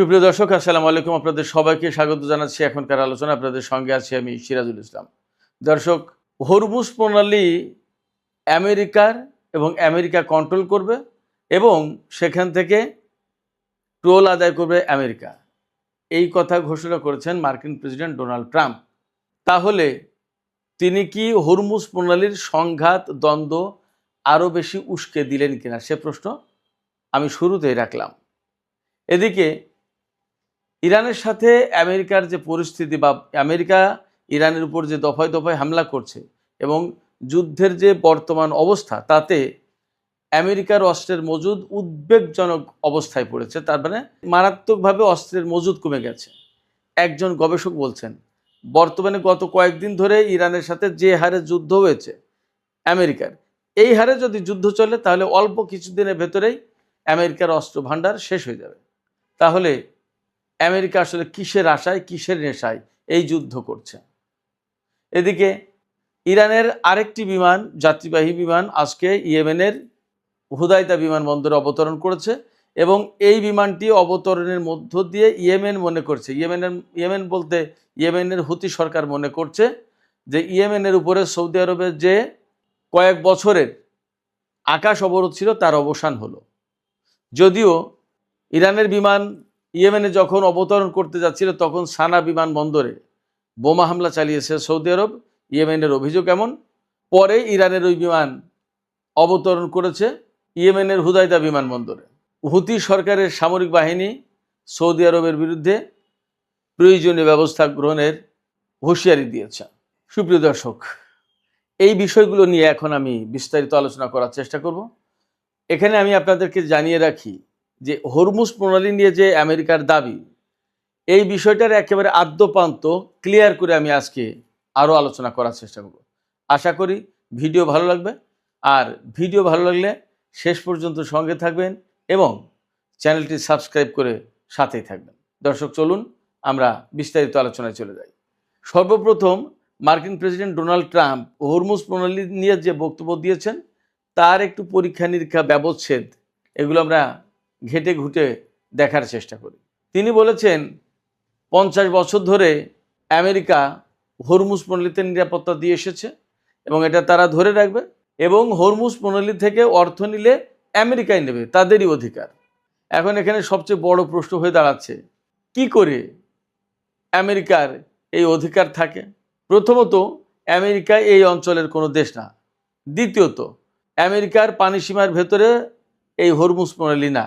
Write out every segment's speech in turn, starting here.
সুপ্রিয় দর্শক, আসসালামু আলাইকুম। আপনাদের সবাইকে স্বাগত জানাচ্ছি এখনকার আলোচনা। আপনাদের সঙ্গে আছি আমি সিরাজুল ইসলাম। দর্শক, হরমুজ প্রণালী আমেরিকার এবং আমেরিকা কন্ট্রোল করবে এবং সেখান থেকে টোল আদায় করবে আমেরিকা, এই কথা ঘোষণা করেছেন মার্কিন প্রেসিডেন্ট ডোনাল্ড ট্রাম্প। তাহলে তিনি কি হরমুজ প্রণালীর সংঘাত দ্বন্দ্ব আরও বেশি উস্কে দিলেন কিনা, সে প্রশ্ন আমি শুরুতেই রাখলাম। এদিকে ইরানের সাথে আমেরিকার যে পরিস্থিতি, বা আমেরিকা ইরানের উপর যে দফায় দফায় হামলা করছে এবং যুদ্ধের যে বর্তমান অবস্থা, তাতে আমেরিকার অস্ত্রের মজুদ উদ্বেগজনক অবস্থায় পড়েছে। তার মানে মারাত্মকভাবে অস্ত্রের মজুদ কমে গেছে। একজন গবেষক বলছেন, বর্তমানে গত কয়েকদিন ধরে ইরানের সাথে যে হারে যুদ্ধ হয়েছে আমেরিকার, এই হারে যদি যুদ্ধ চলে তাহলে অল্প কিছুদিনের ভেতরেই আমেরিকার অস্ত্র ভাণ্ডার শেষ হয়ে যাবে। তাহলে আমেরিকা আসলে কিসের আশায়, কিসের নেশায় এই যুদ্ধ করছে? এদিকে ইরানের আরেকটি বিমান, যাত্রীবাহী বিমান, আজকে ইয়েমেনের হুদাইদা বিমানবন্দরে অবতরণ করেছে এবং এই বিমানটি অবতরণের মধ্য দিয়ে ইয়েমেন মনে করছে, ইয়েমেন বলতে ইয়েমেনের হুতি সরকার মনে করছে যে ইয়েমেনের উপরে সৌদি আরবের যে কয়েক বছরের আকাশ অবরোধ ছিল তার অবসান হলো। যদিও ইরানের বিমান ইয়েমেনে যখন অবতরণ করতে যাচ্ছিল তখন সানা বিমানবন্দরে বোমা হামলা চালিয়েছে সৌদি আরব। ইয়েমেনের অভিযোগ এমন, পরে ইরানের ওই বিমান অবতরণ করেছে ইয়েমেনের হুদাইদা বিমানবন্দরে। হুতি সরকারের সামরিক বাহিনী সৌদি আরবের বিরুদ্ধে প্রয়োজনীয় ব্যবস্থা গ্রহণের হুঁশিয়ারি দিয়েছে। সুপ্রিয় দর্শক, এই বিষয়গুলো নিয়ে এখন আমি বিস্তারিত আলোচনা করার চেষ্টা করব। এখানে আমি আপনাদেরকে জানিয়ে রাখি যে হরমুজ প্রণালী নিয়ে যে আমেরিকার দাবি, এই বিষয়টার একেবারে আদ্যপান্ত ক্লিয়ার করে আমি আজকে আরও আলোচনা করার চেষ্টা করব। আশা করি ভিডিও ভালো লাগবে, আর ভিডিও ভালো লাগলে শেষ পর্যন্ত সঙ্গে থাকবেন এবং চ্যানেলটি সাবস্ক্রাইব করে সাথেই থাকবেন। দর্শক, চলুন আমরা বিস্তারিত আলোচনায় চলে যাই। সর্বপ্রথম মার্কিন প্রেসিডেন্ট ডোনাল্ড ট্রাম্প হরমুজ প্রণালী নিয়ে যে বক্তব্য দিয়েছেন তার একটু পরীক্ষা নিরীক্ষা, ব্যবচ্ছেদ, এগুলো আমরা ঘেটে ঘুটে দেখার চেষ্টা করি। তিনি বলেছেন 50 বছর ধরে আমেরিকা হরমুজ প্রণালীতে নিরাপত্তা দিয়ে এসেছে এবং এটা তারা ধরে রাখবে, এবং হরমুজ প্রণালী থেকে অর্থ নিলে আমেরিকাই নেবে, তাদেরই অধিকার। এখন এখানে সবচেয়ে বড় প্রশ্ন হয়ে দাঁড়াচ্ছে, কি করে আমেরিকার এই অধিকার থাকে? প্রথমত, আমেরিকা এই অঞ্চলের কোনো দেশ না। দ্বিতীয়ত, আমেরিকার পানিসীমার ভেতরে এই হরমুজ প্রণালী না।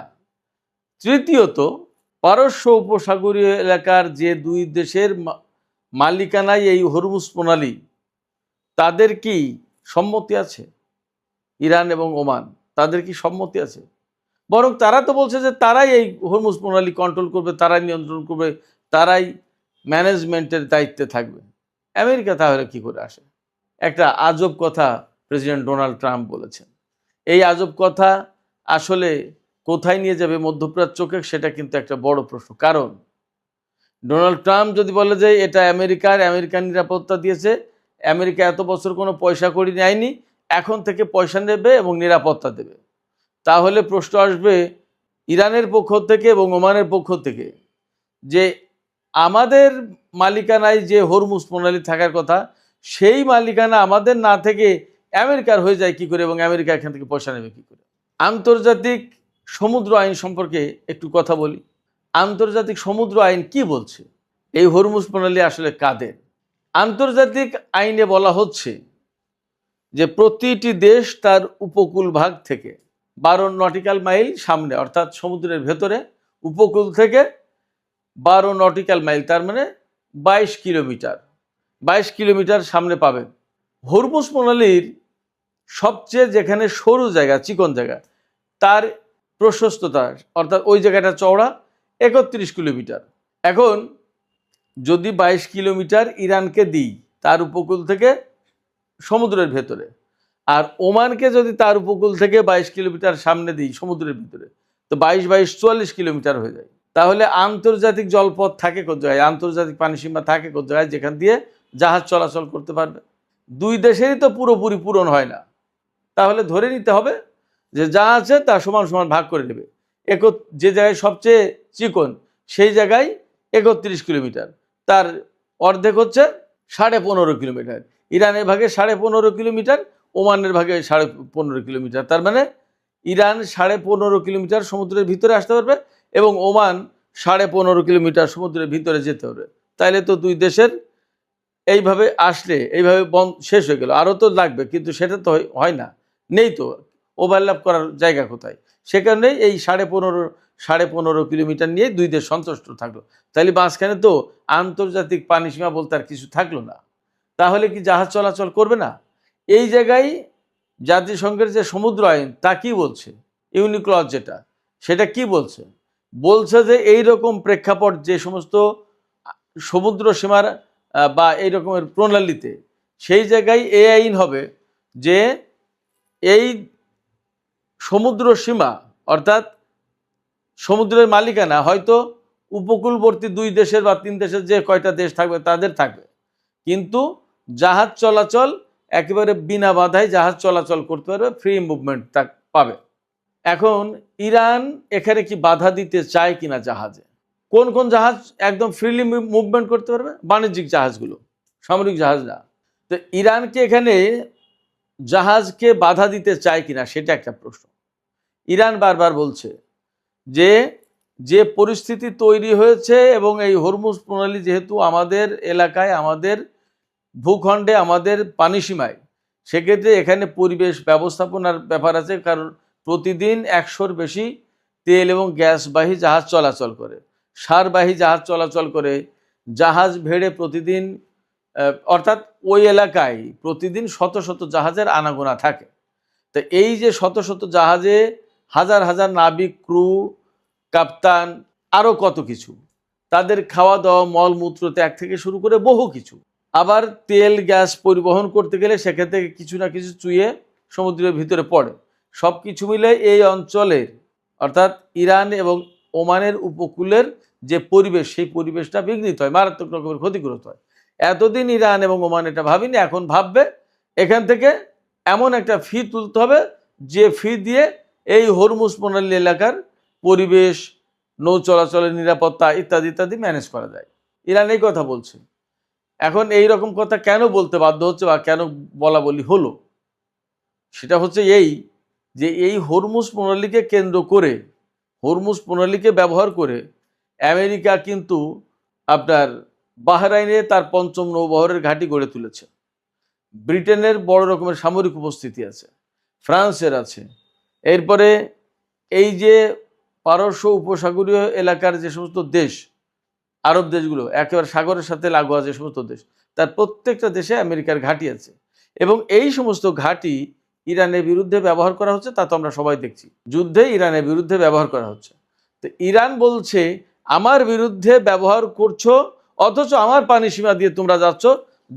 তৃতীয়ত, পারস্য উপসাগরীয় এলাকার যে দুই দেশের মালিকানায় এই হরমুজ প্রণালী, তাদের কি সম্মতি আছে? ইরান এবং ওমান, তাদের কি সম্মতি আছে? বরং তারা তো বলছে যে তারাই এই হরমুজ প্রণালী কন্ট্রোল করবে, তারাই নিয়ন্ত্রণ করবে, তারাই ম্যানেজমেন্টের দায়িত্বে থাকবে। আমেরিকা তাহলে কি করে আসে? একটা আজব কথা প্রেসিডেন্ট ডোনাল্ড ট্রাম্প বলেছেন। এই আজব কথা আসলে কোথায় নিয়ে যাবে মধ্যপ্রাচ্যকে, সেটা কিন্তু একটা বড় প্রশ্ন। কারণ ডোনাল্ড ট্রাম্প যদি বলে যে এটা আমেরিকার নিরাপত্তা দিয়েছে, আমেরিকা এত বছর কোনো পয়সা কড়ি নেয়নি, এখন থেকে পয়সা নেবে এবং নিরাপত্তা দেবে, তাহলে প্রশ্ন আসবে ইরানের পক্ষ থেকে এবং ওমানের পক্ষ থেকে যে আমাদের মালিকানায় যে হরমুজ প্রণালী থাকার কথা, সেই মালিকানা আমাদের না থেকে আমেরিকার হয়ে যায় কি করে, এবং আমেরিকা এখান থেকে পয়সা নেবে কি করে? আন্তর্জাতিক সমুদ্র আইন সম্পর্কে একটু কথা বলি। আন্তর্জাতিক সমুদ্র আইন কি বলছে? এই হরমুজ প্রণালী আসলে কাদের? আন্তর্জাতিক আইনে বলা হচ্ছে যে প্রতিটি দেশ তার উপকূল ভাগ থেকে 12 নটিক্যাল মাইল সামনে, অর্থাৎ সমুদ্রের ভেতরে উপকূল থেকে 12 নটিক্যাল মাইল, তার মানে 22 কিলোমিটার সামনে পাবেন। হরমুজ প্রণালীর সবচেয়ে যেখানে সরু জায়গা, চিকন জায়গা, তার প্রশস্ততা, অর্থাৎ ওই জায়গাটা চওড়া 31 কিলোমিটার। এখন যদি 22 কিলোমিটার ইরানকে দিই তার উপকূল থেকে সমুদ্রের ভেতরে, আর ওমানকে যদি তার উপকূল থেকে 22 কিলোমিটার সামনে দিই সমুদ্রের ভিতরে, তো 22-22-44 কিলোমিটার হয়ে যায়। তাহলে আন্তর্জাতিক জলপথ থাকে কোন জায়গায়, আন্তর্জাতিক পানিসীমা থাকে কোন জায়গায়, যেখান দিয়ে জাহাজ চলাচল করতে পারবে? দুই দেশেরই তো পুরোপুরি পূরণ হয় না। তাহলে ধরে নিতে হবে যে যা আছে তা সমান সমান ভাগ করে নেবে। যে জায়গায় সবচেয়ে চিকন সেই জায়গায় 31 কিলোমিটার, তার অর্ধেক হচ্ছে 15.5 কিলোমিটার। ইরানের ভাগে 15.5 কিলোমিটার, ওমানের ভাগে 15.5 কিলোমিটার। তার মানে ইরান 15.5 কিলোমিটার সমুদ্রের ভিতরে আসতে পারবে এবং ওমান 15.5 কিলোমিটার সমুদ্রের ভিতরে যেতে হবে। তাইলে তো দুই দেশের এইভাবে আসলে এইভাবে শেষ হয়ে গেল। আরও তো লাগবে, কিন্তু সেটা তো হয় না, নেই তো, ওভারল্যাপ করার জায়গা কোথায়? সে কারণেই এই 15.5 কিলোমিটার নিয়ে দুই দেশ সন্তুষ্ট থাকলো। তাইলে মাঝখানে তো আন্তর্জাতিক পানিসীমা বলতে আর কিছু থাকলো না। তাহলে কি জাহাজ চলাচল করবে না? এই জায়গায় জাতিসংঘের যে সমুদ্র আইন তা কি বলছে, ইউনিক্লজ যেটা, সেটা কি বলছে? বলছে যে এই রকম প্রেক্ষাপট যে সমস্ত সমুদ্র সীমার বা এই রকমের প্রণালীতে, সেই জায়গায় এই আইন হবে যে এই সমুদ্র সীমা অর্থাৎ সমুদ্রের মালিকানা হয়তো উপকূলবর্তী দুই দেশের বা তিন দেশের যে কয়টা দেশ থাকবে তাদের থাকবে, কিন্তু জাহাজ চলাচল একেবারে বিনা বাধায় জাহাজ চলাচল করতে পারবে, ফ্রি মুভমেন্ট পাবে। এখন ইরান এখানে কি বাধা দিতে চায় কিনা জাহাজে? কোন কোন জাহাজ একদম ফ্রিলি মুভমেন্ট করতে পারবে? বাণিজ্যিক জাহাজগুলো, সামরিক জাহাজ না। তো ইরান কি এখানে জাহাজকে বাধা দিতে চায় কিনা সেটা একটা প্রশ্ন। ইরান বারবার বলছে যে যে পরিস্থিতি তৈরি হয়েছে এবং এই হরমুজ প্রণালী যেহেতু আমাদের এলাকায়, আমাদের ভূখণ্ডে, আমাদের পানিসীমায়, সেক্ষেত্রে এখানে পরিবেশ ব্যবস্থাপনার ব্যাপার আছে। কারণ প্রতিদিন 100-র বেশি তেল এবং গ্যাসবাহী জাহাজ চলাচল করে, সারবাহী জাহাজ চলাচল করে, জাহাজ ভেড়ে প্রতিদিন অর্থাৎ ওই এলাকায় প্রতিদিন শত শত জাহাজের আনাগোনা থাকে। তো এই যে শত শত জাহাজে হাজার হাজার নাবিক, ক্রু, কাপ্তান, আরও কত কিছু, তাদের খাওয়া দাওয়া, মলমূত্র ত্যাগ থেকে শুরু করে বহু কিছু। আবার তেল গ্যাস পরিবহন করতে গেলে সেখান থেকে কিছু না কিছু চুইয়ে সমুদ্রের ভিতরে পড়ে। সব কিছু মিলে এই অঞ্চলের অর্থাৎ ইরান এবং ওমানের উপকূলের যে পরিবেশ, সেই পরিবেশটা বিঘ্নিত হয়, মারাত্মক রকমের ক্ষতিগ্রস্ত হয়। এতদিন ইরান এবং ওমান এটা ভাবিনি, এখন ভাববে। এখান থেকে এমন একটা ফি তুলতে হবে যে ফি দিয়ে এই হরমুজ প্রণালী এলাকার পরিবেশ, নৌ চলাচলের নিরাপত্তা ইত্যাদি ইত্যাদি ম্যানেজ করা যায়। ইরান এই কথা বলছে। এখন এই রকম কথা কেন বলতে বাধ্য হচ্ছে বা কেন বলা বলি হলো, সেটা হচ্ছে এই যে এই হরমুজ প্রণালীকে কেন্দ্র করে, হরমুজ প্রণালীকে ব্যবহার করে আমেরিকা কিন্তু আপনার বাহরাইনে তার ৫ম নৌবহরের ঘাঁটি গড়ে তুলেছে। ব্রিটেনের বড় রকমের সামরিক উপস্থিতি আছে, ফ্রান্সের আছে। এরপরে এই যে পারস্য উপসাগরীয় এলাকার যে সমস্ত দেশ, আরব দেশগুলো একেবারে সাগরের সাথে লাগোয়া যে সমস্ত দেশ, তার প্রত্যেকটা দেশে আমেরিকার ঘাঁটি আছে। এবং এই সমস্ত ঘাঁটি ইরানের বিরুদ্ধে ব্যবহার করা হচ্ছে, তা তো আমরা সবাই দেখছি। যুদ্ধে ইরানের বিরুদ্ধে ব্যবহার করা হচ্ছে। তো ইরান বলছে আমার বিরুদ্ধে ব্যবহার করছো, অথচ আমার পানি সীমা দিয়ে তোমরা যাচ্ছ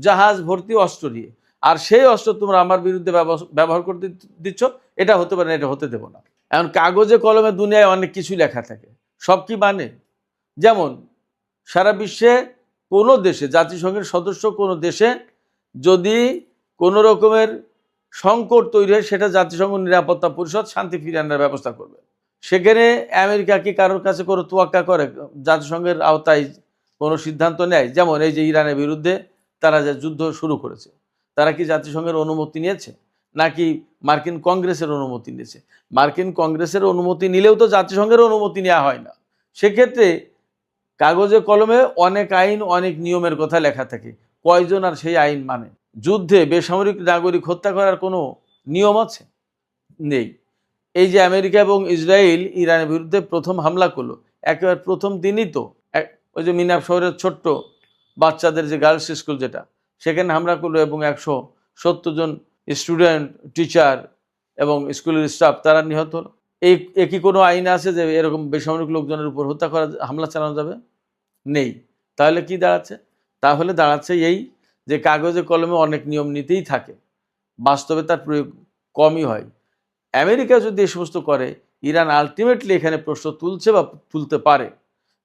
জাহাজ ভর্তি অস্ত্র দিয়ে, আর সেই অস্ত্র তোমরা আমার বিরুদ্ধে ব্যবহার করতে দিচ্ছ। এটা হতে পারে না, এটা হতে দেবো না। এখন কাগজে কলমে দুনিয়ায় অনেক কিছু লেখা থাকে, সব কি মানে? যেমন সারা বিশ্বে কোনো দেশে, জাতিসংঘের সদস্য কোনো দেশে যদি কোনো রকমের সংকট তৈরি হয়, সেটা জাতিসংঘ নিরাপত্তা পরিষদ শান্তি ফিরিয়ে আনার ব্যবস্থা করবে। সেখানে আমেরিকা কি কারোর কাছে কোনো তোয়াক্কা করে জাতিসংঘের আওতায় কোনো সিদ্ধান্ত নেয়? যেমন এই যে ইরানের বিরুদ্ধে তারা যে যুদ্ধ শুরু করেছে, তারা কি জাতিসংঘের অনুমতি নিয়েছে নাকি মার্কিন কংগ্রেসের অনুমতি নিয়েছে? মার্কিন কংগ্রেসের অনুমতি নিলেও তো জাতিসংঘের অনুমতি নেওয়া হয় না। সেক্ষেত্রে কাগজে কলমে অনেক আইন, অনেক নিয়মের কথা লেখা থাকে, কয়জন আর সেই আইন মানে? যুদ্ধে বেসামরিক নাগরিক হত্যা করার কোনো নিয়ম আছে? নেই। এই যে আমেরিকা এবং ইসরায়েল ইরানের বিরুদ্ধে প্রথম হামলা করলো, একেবারে প্রথম দিনই তো ওই যে মিনাব শহরের ছোট্ট বাচ্চাদের যে গার্লস স্কুল যেটা, সেখানে হামলা করলো এবং 170 জন স্টুডেন্ট, টিচার এবং স্কুলের স্টাফ তারা নিহত হলো। একই কোনো আইন আছে যে এরকম বেসামরিক লোকজনের উপর হত্যা করা, হামলা চালানো যাবে? নেই। তাহলে কি দাঁড়াচ্ছে? তাহলে দাঁড়াচ্ছে এই যে কাগজে কলমে অনেক নিয়ম নীতিই থাকে, বাস্তবে তার প্রয়োগ কমই হয়। আমেরিকা যদি এই সমস্ত করে, ইরান আলটিমেটলি এখানে প্রশ্ন তুলছে বা তুলতে পারে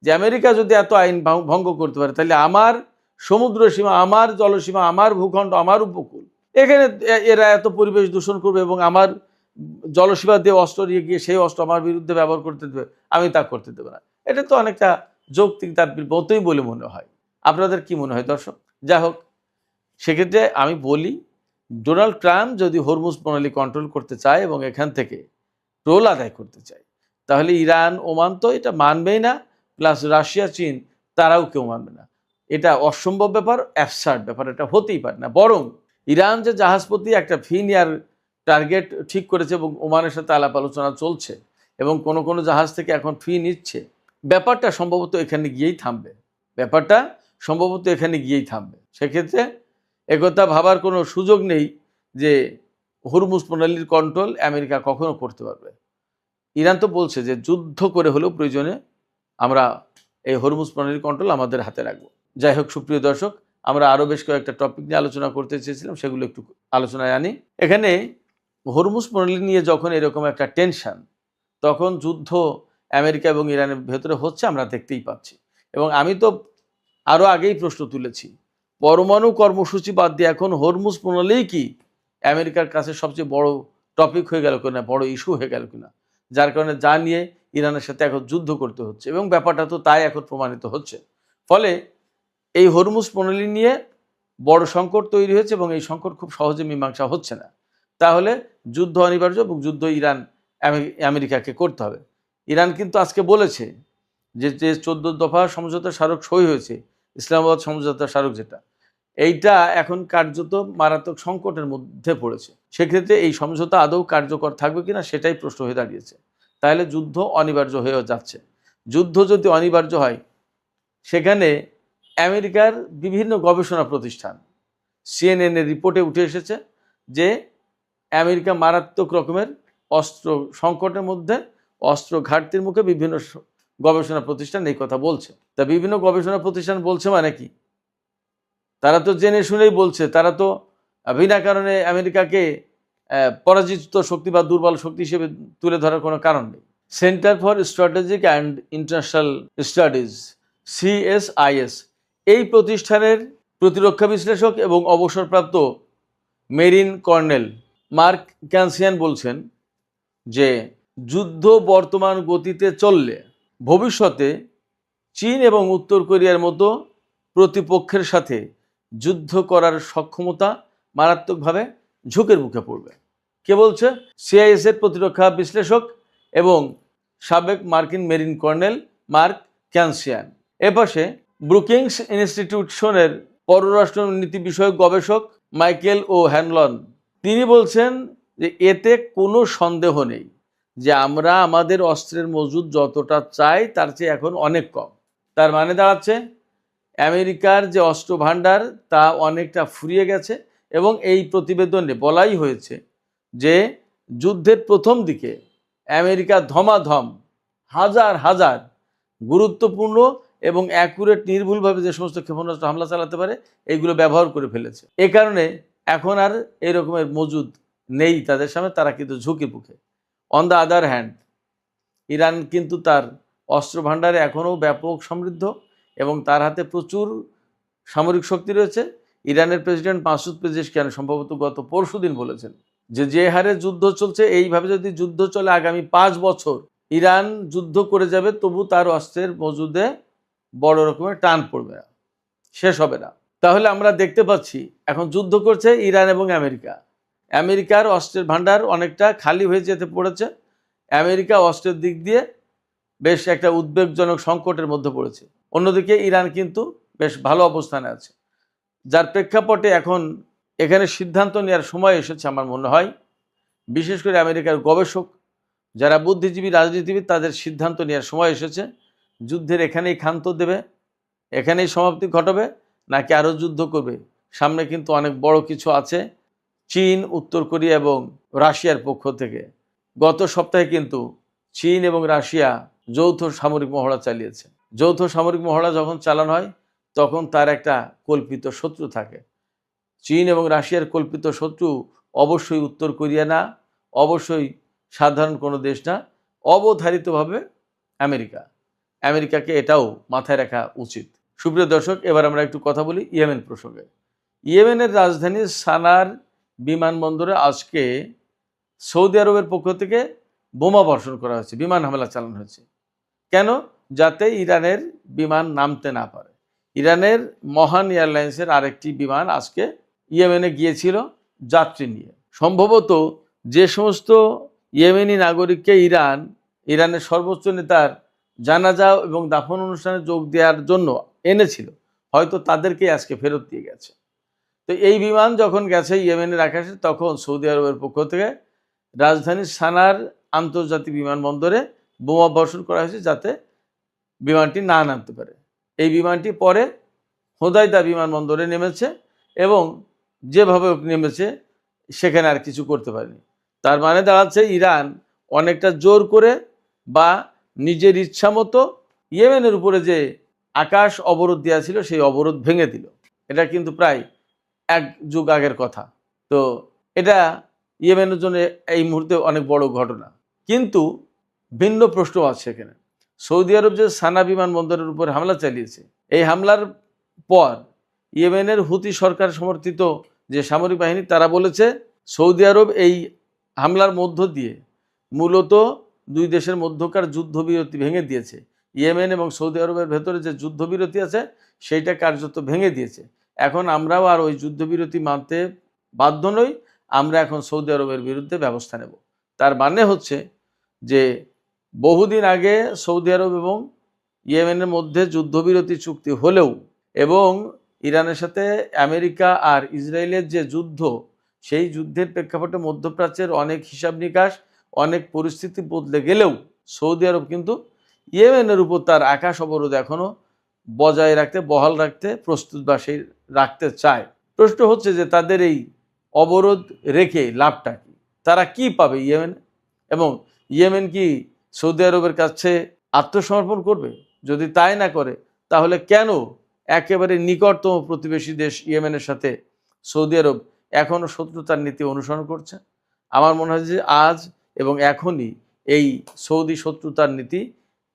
যে আমেরিকা যদি এত আইন ভঙ্গ করতে পারে, তাহলে আমার সমুদ্র সীমা, আমার জলসীমা, আমার ভূখণ্ড, আমার উপকূল, এখানে এরা এত পরিবেশ দূষণ করবে এবং আমার জলসীমা দিয়ে অস্ত্র নিয়ে গিয়ে সেই অস্ত্র আমার বিরুদ্ধে ব্যবহার করতে দেবে, আমি তা করতে দেবো না। এটা তো অনেকটা যৌক্তিক দাবির মতোই বলে মনে হয়। আপনাদের কি মনে হয় দর্শক? যাই হোক, সেক্ষেত্রে আমি বলি, ডোনাল্ড ট্রাম্প যদি হরমুজ প্রণালী কন্ট্রোল করতে চায় এবং এখান থেকে টোল আদায় করতে চায়, তাহলে ইরান, ওমান তো এটা মানবেই না, প্লাস রাশিয়া, চীন তারাও কেউ মানবে না। এটা অসম্ভব ব্যাপার, অ্যাবসার্ড ব্যাপার, এটা হতেই পারে না। বরং ইরান যে জাহাজপতি একটা ফি নেওয়ার টার্গেট ঠিক করেছে এবং ওমানের সাথে আলাপ আলোচনা চলছে এবং কোনো কোনো জাহাজ থেকে এখন ফি নিচ্ছে, ব্যাপারটা সম্ভবত এখানে গিয়েই থামবে। সেক্ষেত্রে একথা ভাবার কোনো সুযোগ নেই যে হরমুজ প্রণালীর কন্ট্রোল আমেরিকা কখনো করতে পারবে। ইরান তো বলছে যে যুদ্ধ করে হলেও প্রয়োজনে আমরা এই হরমুজ প্রণালীর কন্ট্রোল আমাদের হাতে রাখবো। যাই হোক সুপ্রিয় দর্শক, আমরা আরও বেশ কয়েকটা টপিক নিয়ে আলোচনা করতে চেয়েছিলাম, সেগুলো একটু আলোচনায় আনি। এখানে হরমুজ প্রণালী নিয়ে যখন এরকম একটা টেনশন, তখন যুদ্ধ আমেরিকা এবং ইরানের ভেতরে হচ্ছে আমরা দেখতেই পাচ্ছি। এবং আমি তো আরও আগেই প্রশ্ন তুলেছি, পরমাণু কর্মসূচি বাদ দিয়ে এখন হরমুজ প্রণালীই কি আমেরিকার কাছে সবচেয়ে বড় টপিক হয়ে গেল কিনা, বড় ইস্যু হয়ে গেল কিনা, যার কারণে যা নিয়ে ইরানের সাথে এখন যুদ্ধ করতে হচ্ছে এবং ব্যাপারটা তো তাই এখন প্রমাণিত হচ্ছে। ফলে এই হরমুজ প্রণালী নিয়ে বড় সংকট তৈরি হয়েছে এবং এই সংকট খুব সহজে মীমাংসা হচ্ছে না। তাহলে যুদ্ধ অনিবার্য এবং যুদ্ধ ইরান আমেরিকাকে করতে হবে। ইরান কিন্তু আজকে বলেছে যে 14 দফা সমঝোতা স্মারক সই হয়েছে, ইসলামাবাদ সমঝোতা স্মারক যেটা, এইটা এখন কার্যত মারাত্মক সংকটের মধ্যে পড়েছে। সেক্ষেত্রে এই সমঝোতা আদৌ কার্যকর থাকবে কিনা সেটাই প্রশ্ন হয়ে দাঁড়িয়েছে। তাহলে যুদ্ধ অনিবার্য হয়ে যাচ্ছে। যুদ্ধ যদি অনিবার্য হয়, সেখানে আমেরিকার বিভিন্ন গবেষণা প্রতিষ্ঠান, CNN এর রিপোর্টে উঠে এসেছে যে আমেরিকা মারাত্মক রকমের অস্ত্র সংকটের মধ্যে, অস্ত্র ঘাটতির মুখে বিভিন্ন গবেষণা প্রতিষ্ঠান এই কথা বলছে। তা বিভিন্ন গবেষণা প্রতিষ্ঠান বলছে মানে কি? তারা তো জেনে শুনেই বলছে, তারা তো বিনা কারণে আমেরিকাকে পরাজিত শক্তি বা দুর্বল শক্তি হিসেবে তুলে ধরার কোনো কারণ নেই। Centre for strategic and international studies, CSIS, এই প্রতিষ্ঠানের প্রতিরক্ষা বিশ্লেষক এবং অবসরপ্রাপ্ত মেরিন কর্নেল মার্ক ক্যানসিয়ান বলছেন যে যুদ্ধ বর্তমান গতিতে চললে ভবিষ্যতে চীন এবং উত্তর কোরিয়ার মতো প্রতিপক্ষের সাথে যুদ্ধ করার সক্ষমতা মারাত্মকভাবে ঝুঁকির মুখে পড়বে। কে বলছে? CIS এর প্রতিরক্ষা বিশ্লেষক এবং সাবেক মার্কিন মেরিন কর্নেল মার্ক ক্যানসিয়ান। এপাশে ব্রুকিংস ইনস্টিটিউশনের পররাষ্ট্র নীতি বিষয়ক গবেষক মাইকেল ও হ্যানলন, তিনি বলছেন যে এতে কোনো সন্দেহ নেই যে আমরা আমাদের অস্ত্রের মজুদ যতটা চাই তার চেয়ে এখন অনেক কম। তার মানে দাঁড়াচ্ছে আমেরিকার যে অস্ত্র ভাণ্ডার তা অনেকটা ফুরিয়ে গেছে এবং এই প্রতিবেদনে বলাই হয়েছে যে যুদ্ধের প্রথম দিকে আমেরিকা ধমাধম হাজার হাজার গুরুত্বপূর্ণ এবং অ্যাকুরেট নির্ভুলভাবে যে সমস্ত ক্ষেপণাস্ত্র হামলা চালাতে পারে এইগুলো ব্যবহার করে ফেলেছে। এ কারণে এখন আর এই রকমের মজুদ নেই তাদের সামনে, তারা কিন্তু ঝুঁকি মুখে। On the other hand, Iran কিন্তু তার অস্ত্র ভাণ্ডারে এখনও ব্যাপক সমৃদ্ধ এবং তার হাতে প্রচুর সামরিক শক্তি রয়েছে। ইরানের প্রেসিডেন্ট মাসুদ পেজেশকিয়ান সম্ভবত গত পরশুদিন বলেছেন যে হারে যুদ্ধ চলছে, এইভাবে যদি যুদ্ধ চলে আগামী 5 বছর ইরান যুদ্ধ করে যাবে, তবু তার অস্ত্রের মজুদে বড় রকমের টান পড়বে না, শেষ হবে না। তাহলে আমরা দেখতে পাচ্ছি এখন যুদ্ধ করছে ইরান এবং আমেরিকা। আমেরিকার অস্ত্রের ভাণ্ডার অনেকটা খালি হয়ে যেতে পড়েছে। আমেরিকা অস্ত্রের দিক দিয়ে বেশ একটা উদ্বেগজনক সংকটের মধ্যে পড়েছে। অন্যদিকে ইরান কিন্তু বেশ ভালো অবস্থানে আছে, যার প্রেক্ষাপটে এখন এখানে সিদ্ধান্ত নেওয়ার সময় এসেছে আমার মনে হয়। বিশেষ করে আমেরিকার গবেষক যারা বুদ্ধিজীবী, রাজনীতিবিদ, তাদের সিদ্ধান্ত নেওয়ার সময় এসেছে। যুদ্ধের এখানেই ক্ষান্ত দেবে, এখানেই সমাপ্তি ঘটাবে, নাকি আরও যুদ্ধ করবে? সামনে কিন্তু অনেক বড় কিছু আছে। চীন, উত্তর কোরিয়া এবং রাশিয়ার পক্ষ থেকে গত সপ্তাহে কিন্তু চীন এবং রাশিয়া যৌথ সামরিক মহড়া চালিয়েছে। যৌথ সামরিক মহড়া যখন চালানো হয় তখন তার একটা কল্পিত শত্রু থাকে। চীন এবং রাশিয়ার কল্পিত শত্রু অবশ্যই উত্তর কোরিয়া না, অবশ্যই সাধারণ কোনো দেশ না, অবধারিতভাবে আমেরিকাকে এটাও মাথায় রাখা উচিত। সুপ্রিয় দর্শক, এবার আমরা একটু কথা বলি ইয়েমেন প্রসঙ্গে। ইয়েমেনের রাজধানী সানার বিমানবন্দরে আজকে সৌদি আরবের পক্ষ থেকে বোমা বর্ষণ করা হয়েছে, বিমান হামলা চালানো হয়েছে। কেন? যাতে ইরানের বিমান নামতে না পারে। ইরানের মহান এয়ারলাইন্সের আরেকটি বিমান আজকে ইয়েমেনে গিয়েছিল যাত্রী নিয়ে। সম্ভবত যে সমস্ত ইয়েমেনি নাগরিককে ইরানের সর্বোচ্চ নেতার জানাজা এবং দাফন অনুষ্ঠানে যোগ দেওয়ার জন্য এনেছিল, হয়তো তাদেরকেই আজকে ফেরত দিয়ে গেছে। তো এই বিমান যখন গেছে ইয়েমেনের আকাশে, তখন সৌদি আরবের পক্ষ থেকে রাজধানী সানার আন্তর্জাতিক বিমানবন্দরে বোমা বর্ষণ করা হয়েছে যাতে বিমানটি না নামতে পারে। এই বিমানটি পরে হোদাইদা বিমানবন্দরে নেমেছে এবং যেভাবে নেমেছে সেখানে আর কিছু করতে পারেনি। তার মানে দাঁড়াচ্ছে ইরান অনেকটা জোর করে বা নিজের ইচ্ছা মতো ইয়েমেনের উপরে যে আকাশ অবরোধ দেওয়া ছিল সেই অবরোধ ভেঙে দিল। এটা কিন্তু প্রায় এক যুগ আগের কথা। তো এটা ইয়েমেনের জন্য এই মুহূর্তে অনেক বড় ঘটনা। কিন্তু ভিন্ন প্রশ্ন আছে এখানে। সৌদি আরব যে সানা বিমানবন্দরের উপর হামলা চালিয়েছে, এই হামলার পর ইয়েমেনের হুতি সরকার সমর্থিত যে সামরিক বাহিনী তারা বলেছে সৌদি আরব এই হামলার মধ্য দিয়ে মূলত দুই দেশের মধ্যকার যুদ্ধবিরতি ভেঙে দিয়েছে। ইয়েমেন এবং সৌদি আরবের ভেতরে যে যুদ্ধবিরতি আছে সেইটা কার্যত ভেঙে দিয়েছে। এখন আমরাও আর ওই যুদ্ধবিরতি মানতে বাধ্য নই, আমরা এখন সৌদি আরবের বিরুদ্ধে ব্যবস্থা নেব। তার মানে হচ্ছে যে বহুদিন আগে সৌদি আরব এবং ইয়েমেনের মধ্যে যুদ্ধবিরতি চুক্তি হলেও এবং ইরানের সাথে আমেরিকা আর ইসরায়েলের যে যুদ্ধ, সেই যুদ্ধের প্রেক্ষাপটে মধ্যপ্রাচ্যের অনেক হিসাব নিকাশ, অনেক পরিস্থিতি বদলে গেলেও সৌদি আরব কিন্তু ইয়েমেনের উপর তার আকাশ অবরোধ এখনও বজায় রাখতে, বহাল রাখতে প্রস্তুত বা সেই রাখতে চায়। প্রশ্ন হচ্ছে যে তাদের এই অবরোধ রেখে লাভটা কি? তারা কি পাবে ইয়েমেন? এবং ইয়েমেন কি সৌদি আরবের কাছে আত্মসমর্পণ করবে? যদি তাই না করে তাহলে কেন একেবারে নিকটতম প্রতিবেশী দেশ ইয়েমেনের সাথে সৌদি আরব এখনও শত্রুতার নীতি অনুসরণ করছে? আমার মনে হয় যে আজ এবং এখনই এই সৌদি শত্রুতার নীতি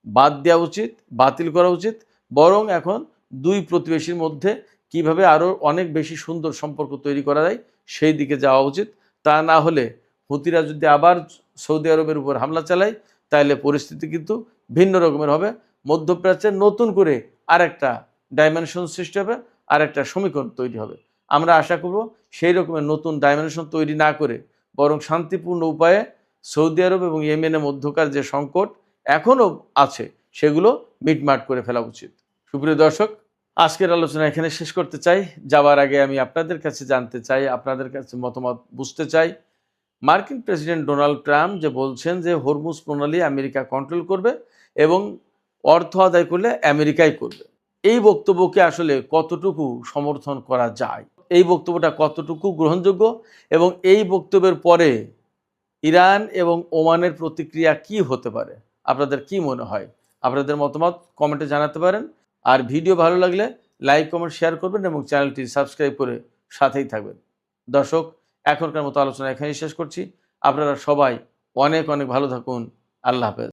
বাদ দেওয়া উচিত, বাতিল করা উচিত। বরং এখন দুই প্রতিবেশীর মধ্যে কিভাবে আরও অনেক বেশি সুন্দর সম্পর্ক তৈরি করা যায় সেই দিকে যাওয়া উচিত। তা না হলে হুতিরা যদি আবার সৌদি আরবের উপর হামলা চালায় তাহলে পরিস্থিতি কিন্তু ভিন্ন রকমের হবে। মধ্যপ্রাচ্যের নতুন করে আরেকটা ডাইমেনশন সৃষ্টি হবে, আরেকটা সমীকরণ তৈরি হবে। আমরা আশা করব সেই রকমের নতুন ডাইমেনশন তৈরি না করে বরং শান্তিপূর্ণ উপায়ে সৌদি আরব এবং ইয়েমেনের মধ্যকার যে সংকট এখনও আছে সেগুলো মিটমাট করে ফেলা উচিত। সুপ্রিয় দর্শক, আজকের আলোচনা এখানে শেষ করতে চাই। যাওয়ার আগে আমি আপনাদের কাছে জানতে চাই, আপনাদের কাছে মতামত বুঝতে চাই। মার্কিন প্রেসিডেন্ট ডোনাল্ড ট্রাম্প যে বলছেন যে হরমুজ প্রণালী আমেরিকা কন্ট্রোল করবে এবং অর্থ আদায় করলে আমেরিকাই করবে, এই বক্তব্যকে আসলে কতটুকু সমর্থন করা যায়? এই বক্তব্যটা কতটুকু গ্রহণযোগ্য? এবং এই বক্তব্যের পরে ইরান এবং ওমানের প্রতিক্রিয়া কি হতে পারে? আপনাদের কি মনে হয়? আপনাদের মতামত কমেন্টে জানাতে পারেন। আর ভিডিও ভালো লাগলে লাইক, কমেন্ট, শেয়ার করবেন এবং চ্যানেলটি সাবস্ক্রাইব করে সাথেই থাকবেন। দর্শক, এখনকার মতো আলোচনা এখানেই শেষ করছি। আপনারা সবাই অনেক অনেক ভালো থাকুন। আল্লাহ হাফেজ।